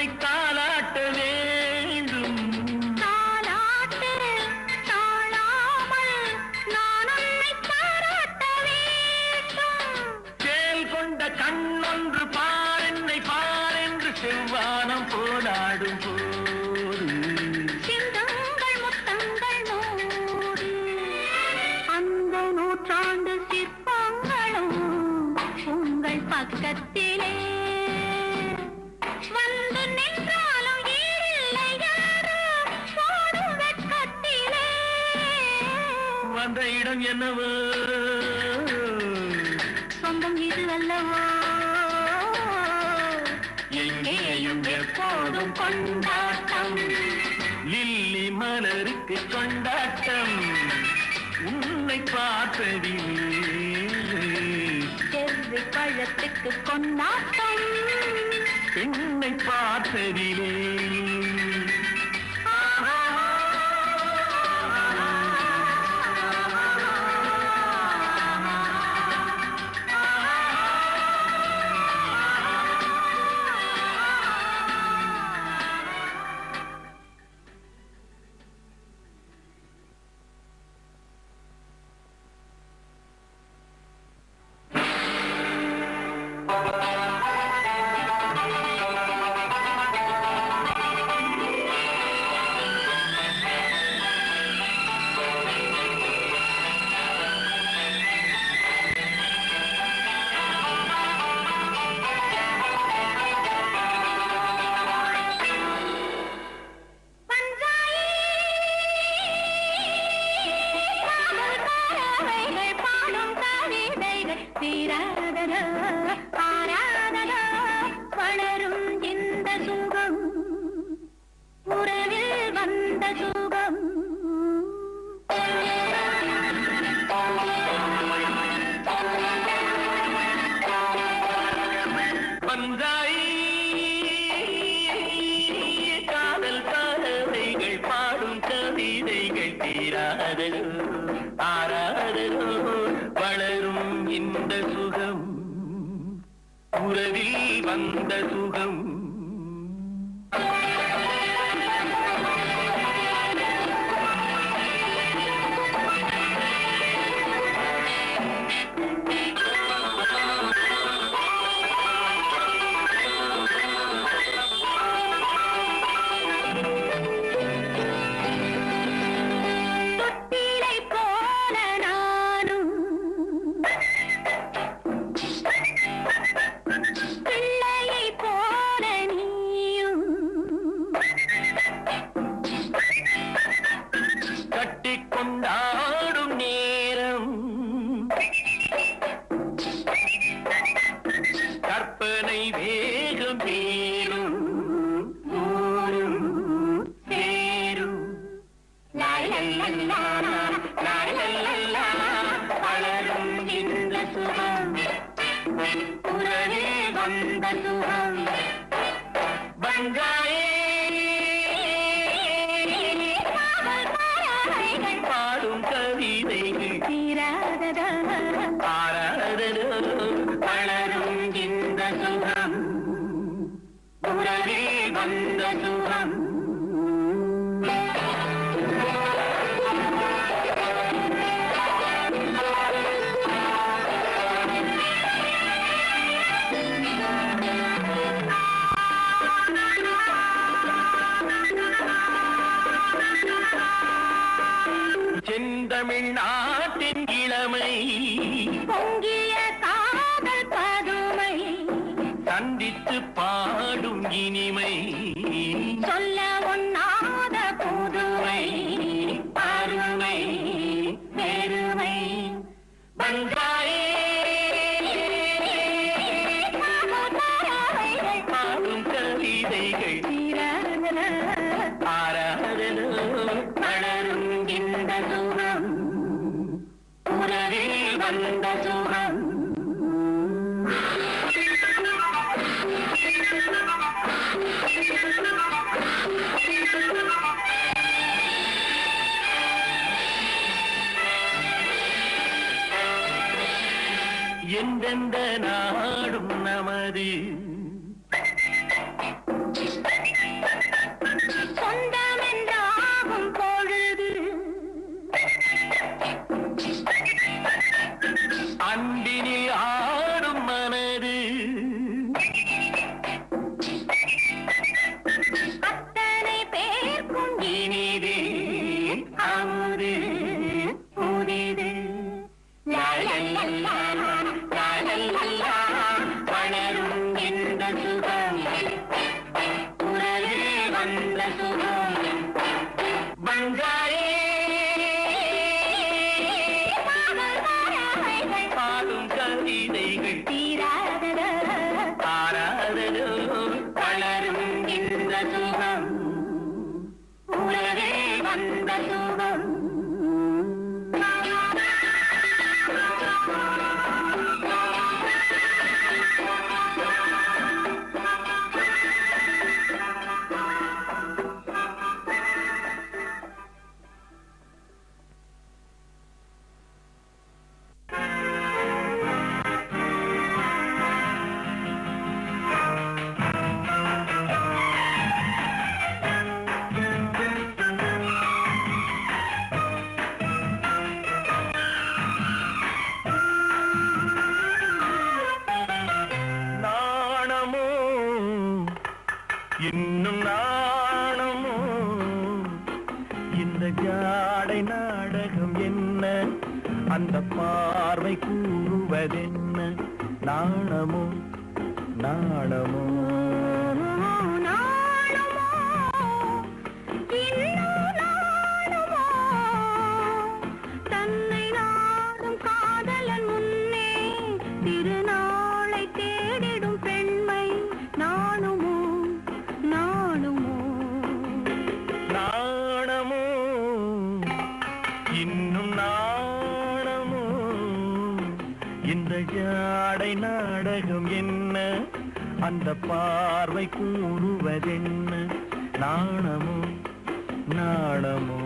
உன்னை தாலாட்ட வேண்டும். தாலாட்டு தாழாமல் நான் உன்னை பாராட்ட வேண்டும். சேல் கொண்ட கண்ணொன்று பாரென்னை பாரென்று செவ்வானம் போராடும் போது சிந்தங்கள் முத்தங்கள் நூறு அந்த நூற்றாண்டு சிற்பங்களும் உங்கள் பக்கத்திலே வந்து நின்றாலும் ஈரில்லை யாரோ போடும் வெட்கத்திலே. வந்த இடம் என்னவோ சொந்தம் இது அல்லவோ எங்கேயும் எப்போதும் கொண்டாட்டம். லில்லி மலருக்கு கொண்டாட்டம் உன்னை பார்த்ததிலே. செவ்வி பழத்துக்கு கொண்டாட்டம் பெண்ணை பார்த்ததிலே. வளரும் இந்த சுகம் உறவில் வந்த சுகம். பஞ்சாயி காதல் பறவைகள் பாடும் கவிதைகள் தீராதலோ ஆராதலோ வளரும் இந்த சுகம் உறவில் வந்த சுகம். தொட்டிலை போல நானும் பிள்ளையை போல நீயும் கட்டிக்கொண்டாடும் நேரம் கற்பனை வேகம் பேரும் ஊரும் சேரும். வளரும் இந்த சுகம் உறவே வந்த சுகம். பஞ்சாயே பாடும் கவிதைகள் தீராததோ ஆராதலோ வளரும் இந்த சுகம் உறவே வந்த சுகம். செந்தமிழ்நாட்டின் இளமை பொங்கிய காதல் பதுமை சந்தித்து பாடும் இனிமை சொல்ல ஒண்ணாத புதுமை அருமை பெருமை. பஞ்சாயே பாடும் கவிதைகள் தீராததோ ஆராதலோ வளரும் இந்த சுகம் உறவில் வந்த சுகம். எந்தெந்த நாடும் நமது கவிதைகள் தீராததோ ஆராதனோ வளரும் இந்த சுகம் உலகே வந்த சுகம் நாணமோ இன்னும் நாணமோ இந்த ஜாடை நாடகம் என்ன அந்த பார்வை கூறுவதென்ன நாணமோ நாணமோ தன்னை நாடும் காதலன் முன்னே திருநாளை தேடிடும் பெண்மை நாணுமோ நாணுமோ நாணமோ இன்னும் நாணமோ இந்த ஜாடை நாடகம் என்ன அந்த பார்வை கூறுவதென்ன நாணமோ நாணமோ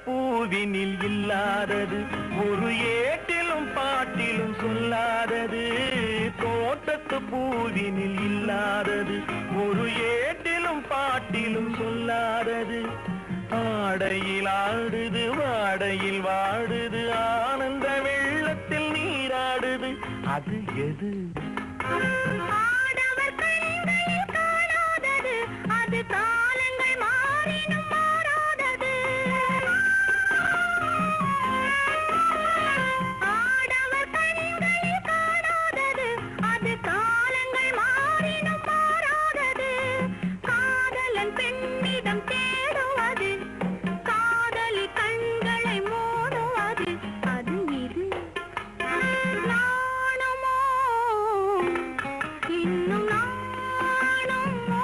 பூவினில் இல்லாதது ஒரு ஏட்டிலும் பாட்டிலும் சொல்லாதது தோட்டத்து பூவினில் இல்லாதது ஒரு ஏட்டிலும் பாட்டிலும் சொல்லாதது ஆடையில் ஆடுது வாடையில் வாடுது ஆனந்த வெள்ளத்தில் நீராடுது அது எது ஆடவர் கண்களில் காணாதது அது காலங்கள் மாறினும் மாறாதது ஆடவர் கண்களில் காணாதது அது காலங்கள் மாறினும் மாறாதது காதலன் பெண்ணிடம் தேடுவது காதலி கண்களை மூடுவது அது இது நாணமோ இன்னும் நாணமோ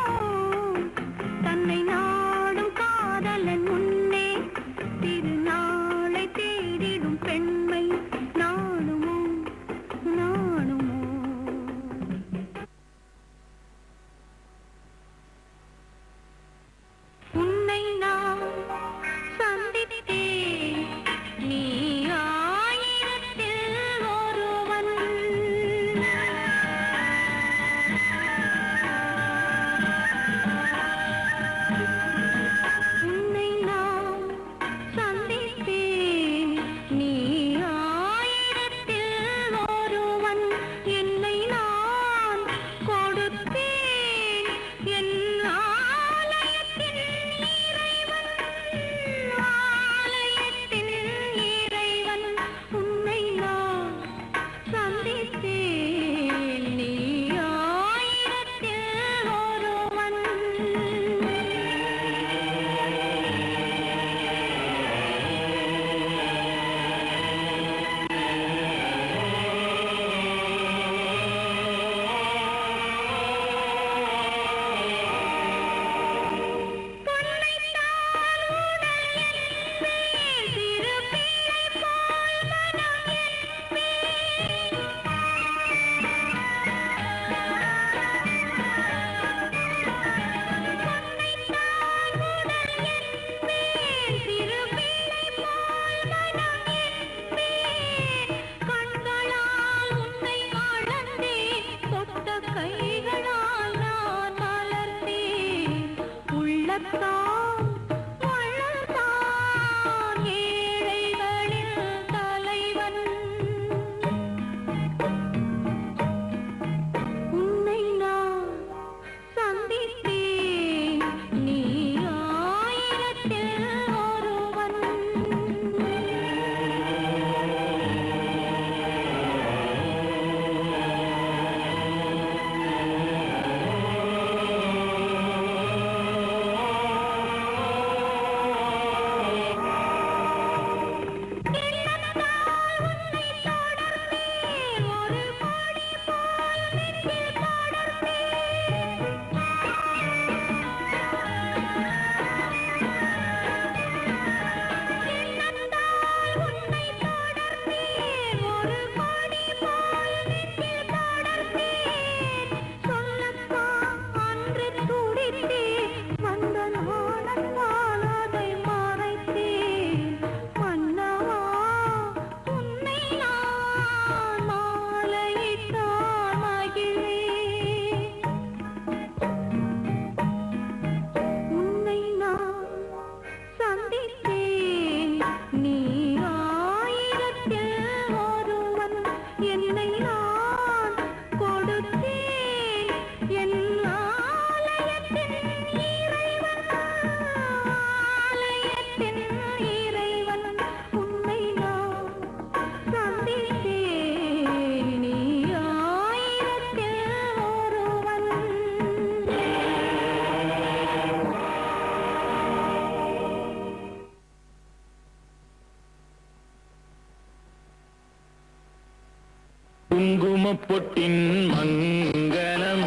குங்குமப்பொட்டின் மங்களம்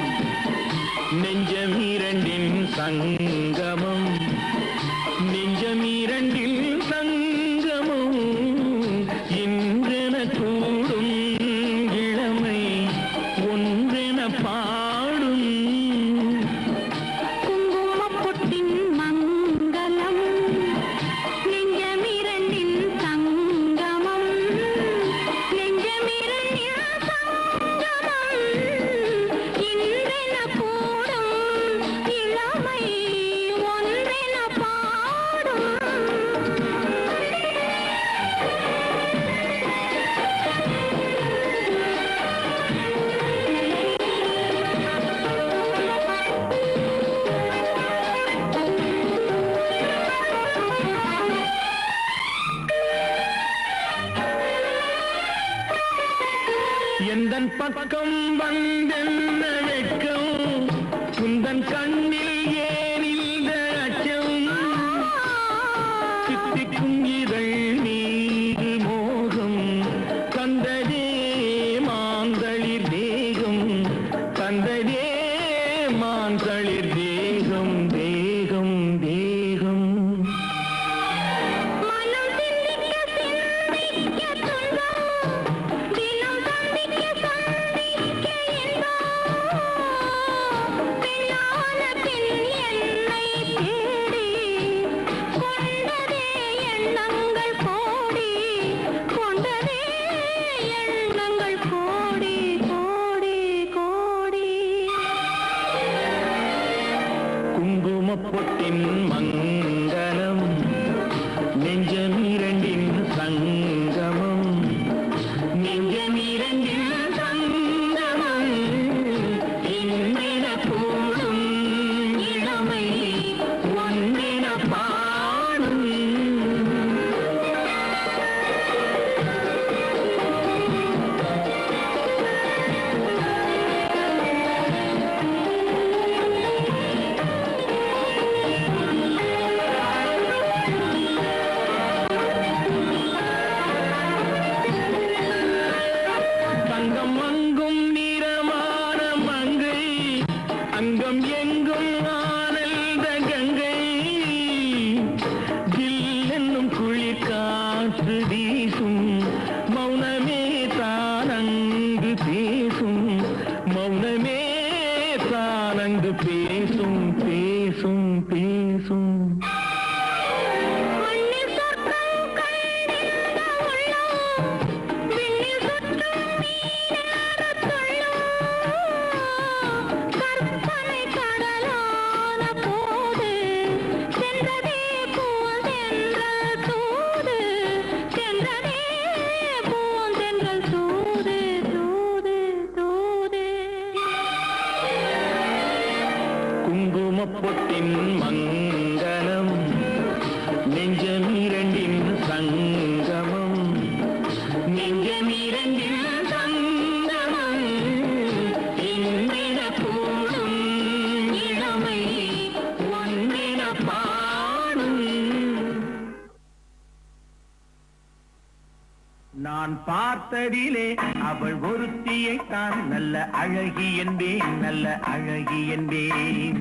நெஞ்சமீரண்டின் சங்கமம் நெஞ்சமீரண்டில் சங்கமம் இன்றென கூடும் இளமை ஒன்றென பாடும் குங்குமப்பொட்டின் மங்களம் நெஞ்சமிரண்டின் சங்கமம் நெஞ்சமிரண்டின் சங்கமம் இன்றென கூடும் இளமை ஒன்றென பாடும் எந்தன் பக்கம் வந்தென்ன வெட்கம் குந்தன் கண்ணில் ஏன் இந்த அச்சம் சித்திக்கும் இதழ் நீர் மோகம் கந்ததே மாந்தளிர் தேகம் கந்ததே மாந்தளிர் தேகம் தேகம் தேகம் மனம் சிந்திக்க சிந்திக்க துன்பம் தினம் சந்திக்க சந்திக்க இன்பம் பெண்ணான பெண் என்னை தேடி கொண்டதே எண்ணங்கள் கோடி கொண்டதே எண்ணங்கள் கோடி கோடி கோடி குங்குமப்பொட்டின் மங்களம் நெஞ்சமீரண்டின் சங்கமம் நெஞ்சமீரண்டின் சங்கமம் இன்றென கூடும் இளமை ஒன்றென பாடும் தங்கம் அங்கும் நிறமான மங்கை அங்கம் எங்கும் ஆனந்த கங்கை ஜில் என்னும் குளிர் காற்று வீசும் மௌனமே தானங்கு பேசும் மௌனமே தானங்கு பேசும் பேசும் பேசும் மண்ணில் சொர்க்கம் கண்டிருந்த உள்ளம் விண்ணில் சுற்றும் மீனாகத் துள்ளும் கற்பனை கடலான போது சென்றதே பூந்தென்றல் தூது சென்றதே பூந்தென்றல் தூது தூது தூது குங்குமப்பொட்டின் மங்களம் நெஞ்சமீரண்டின் சங்கமம் நெஞ்சமீரண்டின் சங்கமம் இன்றென கூடும் இளமை ஒன்றென பாடும் நான் பார்த்ததிலே அவள் ஒருத்தியைத்தான் நல்ல அழகி என்பேன் நல்ல அழகி என்பேன்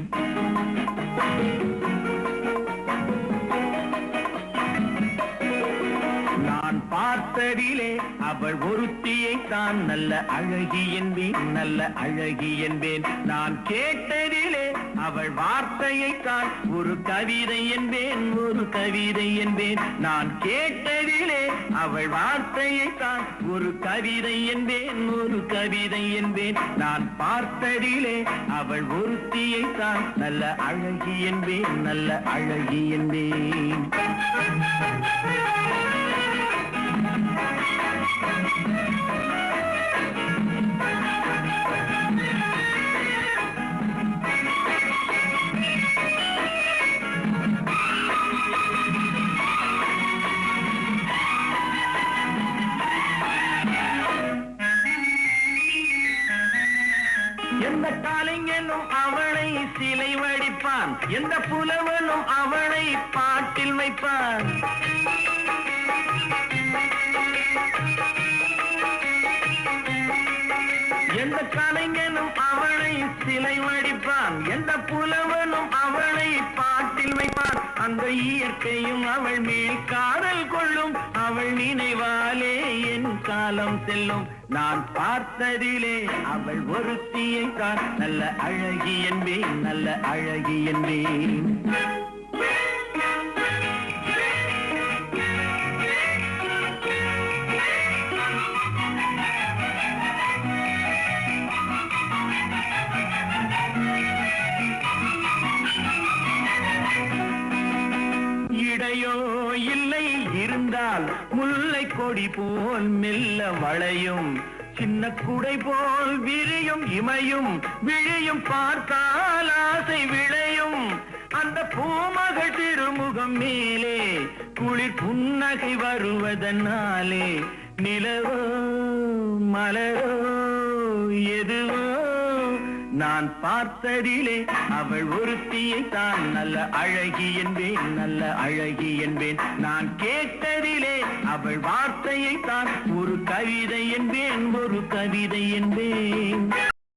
நான் பார்த்ததிலே அவள் ஒருத்தியைத்தான் நல்ல அழகி என்பேன் நல்ல அழகி என்பேன் நான் கேட்டதிலே அவள் வார்த்தையைத்தான் ஒரு கவிதை என்பேன் ஒரு கவிதை என்பேன் நான் கேட்டதிலே அவள் வார்த்தையைத்தான் ஒரு கவிதை என்பேன் ஒரு கவிதை என்பேன் நான் பார்த்ததிலே அவள் ஒருத்தியைத்தான் நல்ல அழகி என்பேன் நல்ல அழகி என்பேன் எந்த காலைஞனும் அவளை சிலை வடிப்பான் எந்த புலவனும் அவளை பாட்டில் வைப்பான் எந்த கலைஞனும் அவளை சிலை வடிப்பான், எந்த புலவனும் அவளை பாட்டில் வைப்பான். அந்த இயற்கையும் அவள் மேல் காதல் கொள்ளும், அவள் நினைவாலே என் காலம் செல்லும். நான் பார்த்ததிலே அவள் ஒருத்தியை தான் நல்ல அழகி என்பேன், நல்ல அழகி என்பேன். இடையோ இல்லை இருந்தால் முல்லை கொடி போல் மெல்ல வளையும், சின்ன குடை போல் விரியும் இமையும் விழியும் பார்த்தால் ஆசை விளையும். அந்த பூமகள் திருமுகம் மேலே குளிர் புன்னகை வருவதனாலே நிலவோ மலரோ எதுவோ நான் பார்த்ததிலே அவள் ஒருத்தியை தான் நல்ல அழகி என்பேன், நல்ல அழகி என்பேன். நான் கேட்டதிலே அவள் வார்த்தையை தான் ஒரு கவிதை என்பேன், ஒரு கவிதை என்பேன்.